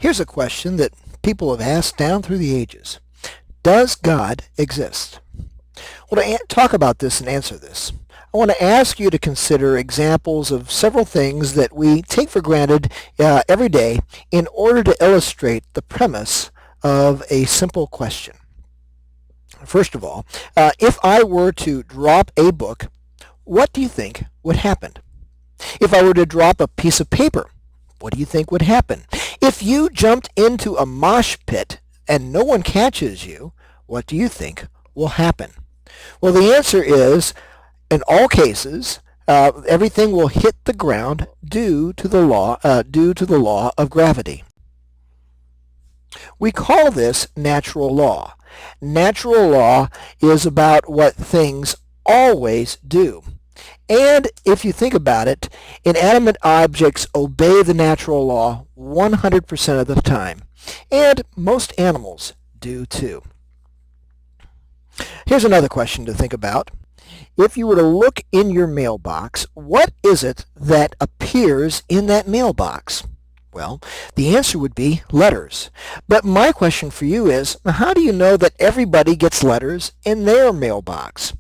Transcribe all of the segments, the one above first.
Here's a question that people have asked down through the ages. Does God exist? Well, to talk about this and answer this, I want to ask you to consider examples of several things that we take for granted every day in order to illustrate the premise of a simple question. First of all, if I were to drop a book, what do you think would happen? If I were to drop a piece of paper, what do you think would happen? If you jumped into a mosh pit and no one catches you, what do you think will happen? Well, the answer is, in all cases, everything will hit the ground due to the law of gravity. We call this natural law. Natural law is about what things always do. And if you think about it, inanimate objects obey the natural law 100% of the time. And most animals do too. Here's another question to think about. If you were to look in your mailbox, what is it that appears in that mailbox? Well, the answer would be letters. But my question for you is, how do you know that everybody gets letters in their mailbox?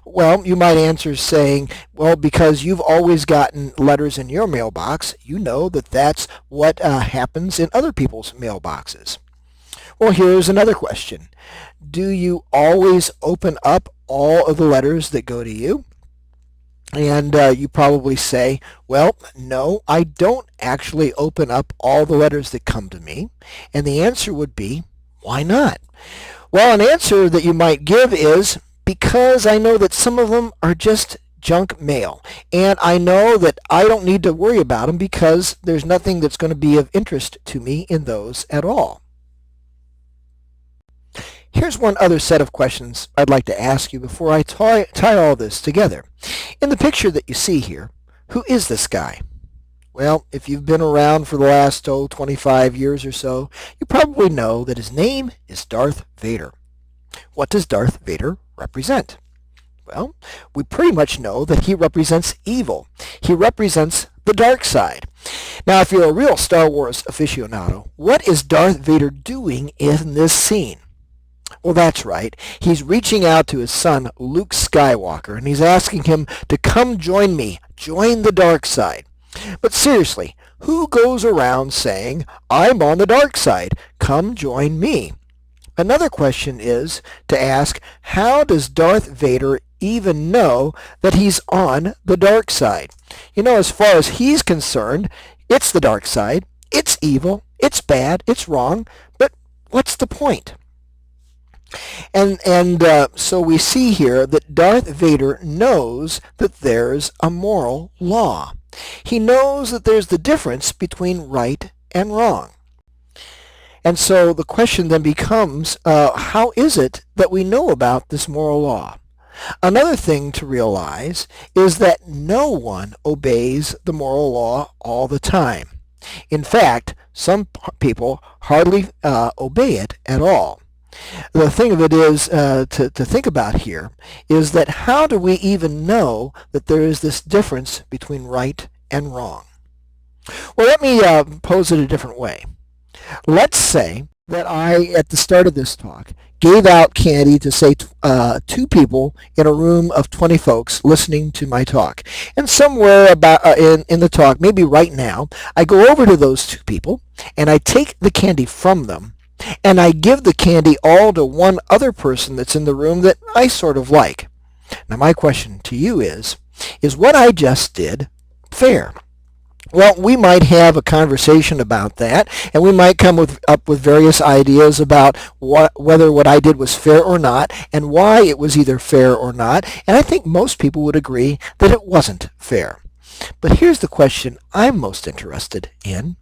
Well, you might answer saying, well, because you've always gotten letters in your mailbox, you know that that's what happens in other people's mailboxes. Well, here's another question. Do you always open up all of the letters that go to you? And you probably say, well, no, I don't actually open up all the letters that come to me. And the answer would be, why not? Well, an answer that you might give is, because I know that some of them are just junk mail. And I know that I don't need to worry about them because there's nothing that's going to be of interest to me in those at all. Here's one other set of questions I'd like to ask you before I tie all this together. In the picture that you see here, who is this guy? Well, if you've been around for the last 25 years or so, you probably know that his name is Darth Vader. What does Darth Vader represent? Well, we pretty much know that he represents evil. He represents the dark side. Now, if you're a real Star Wars aficionado, what is Darth Vader doing in this scene? Well, that's right. He's reaching out to his son, Luke Skywalker, and he's asking him to come join me, join the dark side. But seriously, who goes around saying, I'm on the dark side, come join me? Another question is to ask, how does Darth Vader even know that he's on the dark side? You know, as far as he's concerned, it's the dark side, it's evil, it's bad, it's wrong, but what's the point? And so we see here that Darth Vader knows that there's a moral law. He knows that there's the difference between right and wrong. And so the question then becomes, how is it that we know about this moral law? Another thing to realize is that no one obeys the moral law all the time. In fact, some people hardly obey it at all. The thing of it is to think about here is that how do we even know that there is this difference between right and wrong? Well, let me pose it a different way. Let's say that I, at the start of this talk, gave out candy to, say, 2 people in a room of 20 folks listening to my talk. And somewhere about in the talk, maybe right now, I go over to those 2 people and I take the candy from them and I give the candy all to one other person that's in the room that I sort of like. Now, my question to you is what I just did fair? Well, we might have a conversation about that, and we might come up with various ideas about whether what I did was fair or not, and why it was either fair or not, and I think most people would agree that it wasn't fair. But here's the question I'm most interested in.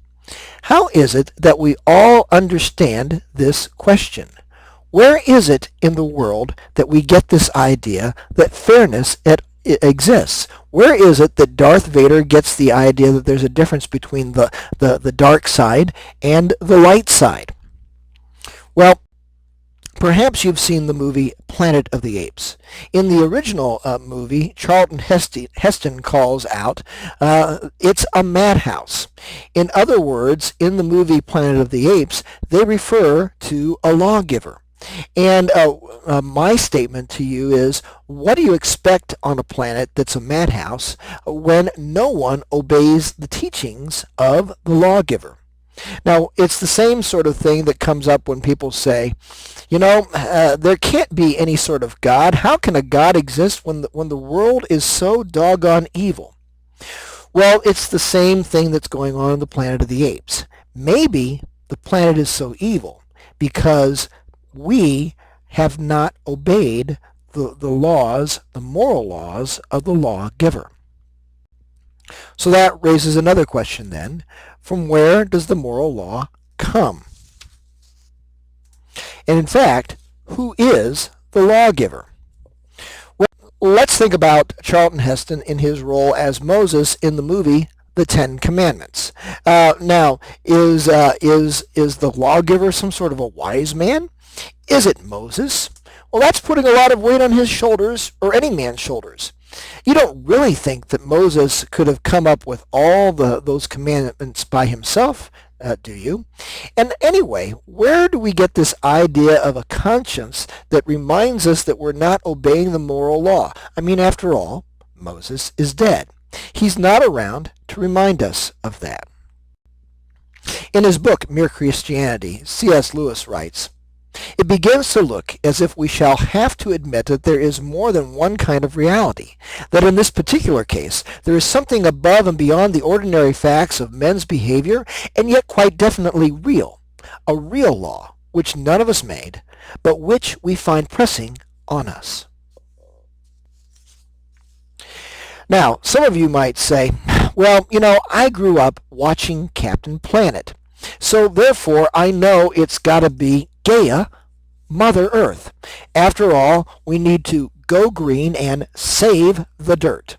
How is it that we all understand this question? Where is it in the world that we get this idea that fairness exists? Where is it that Darth Vader gets the idea that there's a difference between the dark side and the light side? Well, Perhaps you've seen the movie Planet of the Apes. In the original movie, Charlton Heston calls out, it's a madhouse. In other words, in the movie Planet of the Apes, they refer to a lawgiver. And my statement to you is, what do you expect on a planet that's a madhouse when no one obeys the teachings of the lawgiver? Now, it's the same sort of thing that comes up when people say, there can't be any sort of God. How can a God exist when the world is so doggone evil? Well, it's the same thing that's going on the Planet of the Apes. Maybe the planet is so evil because we have not obeyed the laws, the moral laws of the lawgiver. So that raises another question then. From where does the moral law come? And in fact, who is the lawgiver? Well, let's think about Charlton Heston in his role as Moses in the movie The Ten Commandments. Now, is the lawgiver some sort of a wise man? Is it Moses? Well, that's putting a lot of weight on his shoulders, or any man's shoulders. You don't really think that Moses could have come up with all those commandments by himself, do you? And anyway, where do we get this idea of a conscience that reminds us that we're not obeying the moral law? I mean, after all, Moses is dead. He's not around to remind us of that. In his book, Mere Christianity, C.S. Lewis writes, "It begins to look as if we shall have to admit that there is more than one kind of reality, that in this particular case there is something above and beyond the ordinary facts of men's behavior, and yet quite definitely real, a real law, which none of us made, but which we find pressing on us." Now, some of you might say, well, I grew up watching Captain Planet, so therefore I know it's got to be Gaia, Mother Earth. After all, we need to go green and save the dirt.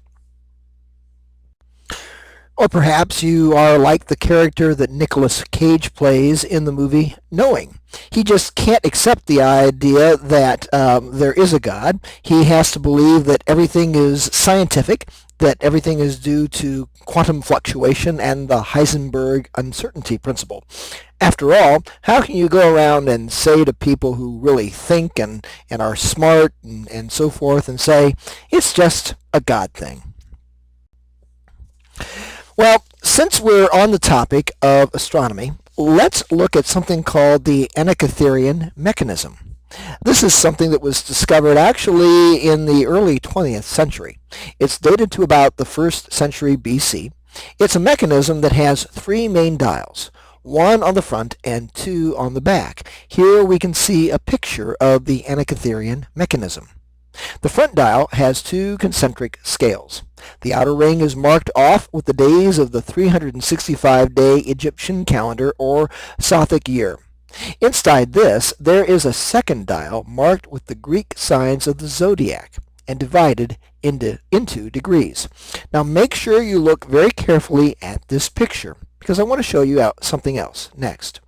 Or perhaps you are like the character that Nicolas Cage plays in the movie Knowing. He just can't accept the idea that there is a God. He has to believe that everything is scientific, that everything is due to quantum fluctuation and the Heisenberg uncertainty principle. After all, how can you go around and say to people who really think and are smart and so forth and say, it's just a God thing? Well, since we're on the topic of astronomy, let's look at something called the Antikytherian mechanism. This is something that was discovered actually in the early 20th century. It's dated to about the 1st century BC. It's a mechanism that has 3 main dials, 1 on the front and 2 on the back. Here we can see a picture of the Antikytherian mechanism. The front dial has 2 concentric scales. The outer ring is marked off with the days of the 365-day Egyptian calendar or Sothic year. Inside this, there is a second dial marked with the Greek signs of the zodiac and divided into degrees. Now make sure you look very carefully at this picture because I want to show you something else next.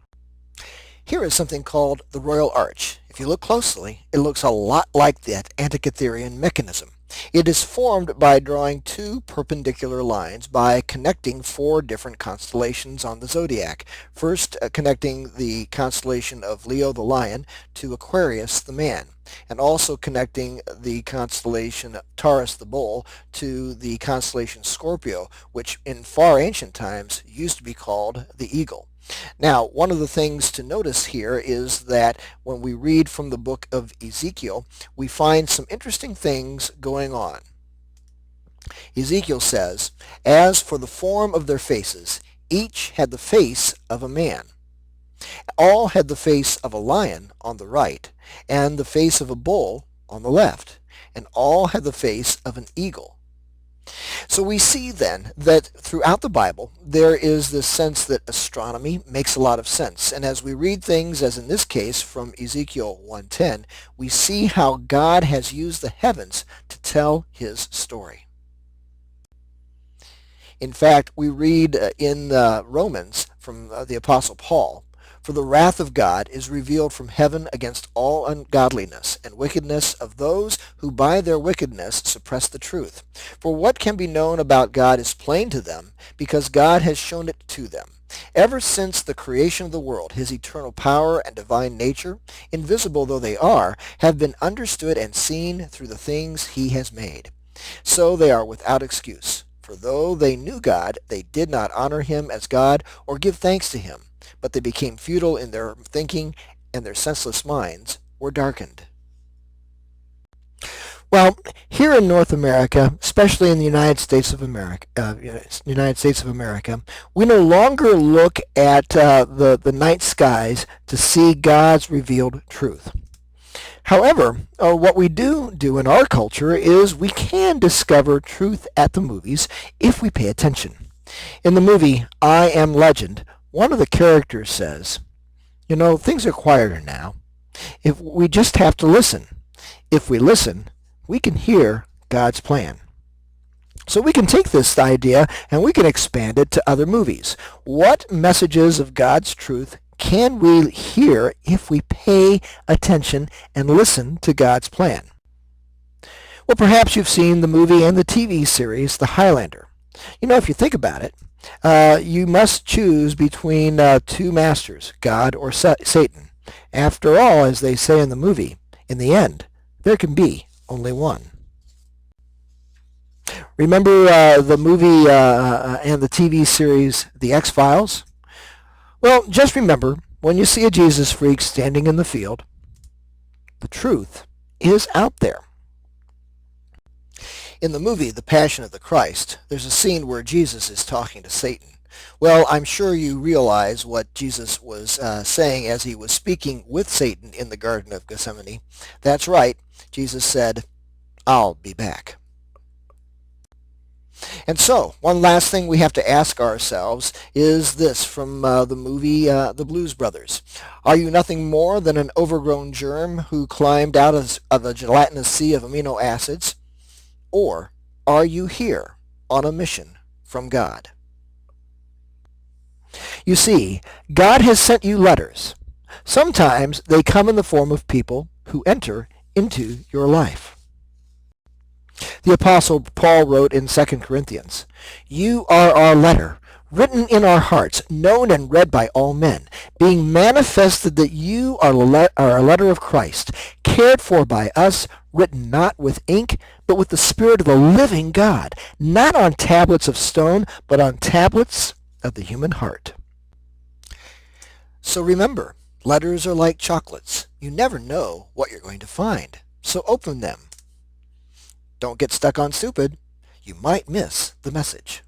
Here is something called the Royal Arch. If you look closely, it looks a lot like that Antikytherian mechanism. It is formed by drawing 2 perpendicular lines by connecting 4 different constellations on the zodiac. First, connecting the constellation of Leo the Lion to Aquarius the Man, and also connecting the constellation Taurus the Bull to the constellation Scorpio, which in far ancient times used to be called the Eagle. Now, one of the things to notice here is that when we read from the book of Ezekiel, we find some interesting things going on. Ezekiel says, "As for the form of their faces, each had the face of a man. All had the face of a lion on the right, and the face of a bull on the left, and all had the face of an eagle." So we see then that throughout the Bible there is this sense that astronomy makes a lot of sense. And as we read things, as in this case from Ezekiel 1:10, we see how God has used the heavens to tell his story. In fact, we read in Romans from the Apostle Paul, For the wrath of God is revealed from heaven against all ungodliness and wickedness of those who by their wickedness suppress the truth. For what can be known about God is plain to them, because God has shown it to them. Ever since the creation of the world, his eternal power and divine nature, invisible though they are, have been understood and seen through the things he has made. So they are without excuse. For though they knew God, they did not honor him as God or give thanks to him, but they became futile in their thinking, and their senseless minds were darkened. Well, here in North America, especially in the United States of America, we no longer look at the night skies to see God's revealed truth. However, what we do in our culture is we can discover truth at the movies if we pay attention. In the movie I Am Legend, one of the characters says, things are quieter now. If we just have to listen. If we listen, we can hear God's plan. So we can take this idea and we can expand it to other movies. What messages of God's truth can we hear if we pay attention and listen to God's plan? Well, perhaps you've seen the movie and the TV series, The Highlander. If you think about it, you must choose between two masters, God or Satan. After all, as they say in the movie, in the end, there can be only one. Remember the movie and the TV series, The X-Files? Well, just remember, when you see a Jesus freak standing in the field, the truth is out there. In the movie, The Passion of the Christ, there's a scene where Jesus is talking to Satan. Well, I'm sure you realize what Jesus was saying as he was speaking with Satan in the Garden of Gethsemane. That's right. Jesus said, "I'll be back." And so, one last thing we have to ask ourselves is this from the movie The Blues Brothers. Are you nothing more than an overgrown germ who climbed out of a gelatinous sea of amino acids? Or are you here on a mission from God? You see, God has sent you letters. Sometimes they come in the form of people who enter into your life. The Apostle Paul wrote in 2 Corinthians, "You are our letter, written in our hearts, known and read by all men, being manifested that you are a letter of Christ, cared for by us, written not with ink, but with the Spirit of the living God, not on tablets of stone, but on tablets of the human heart." So remember, letters are like chocolates. You never know what you're going to find. So open them. Don't get stuck on stupid. You might miss the message.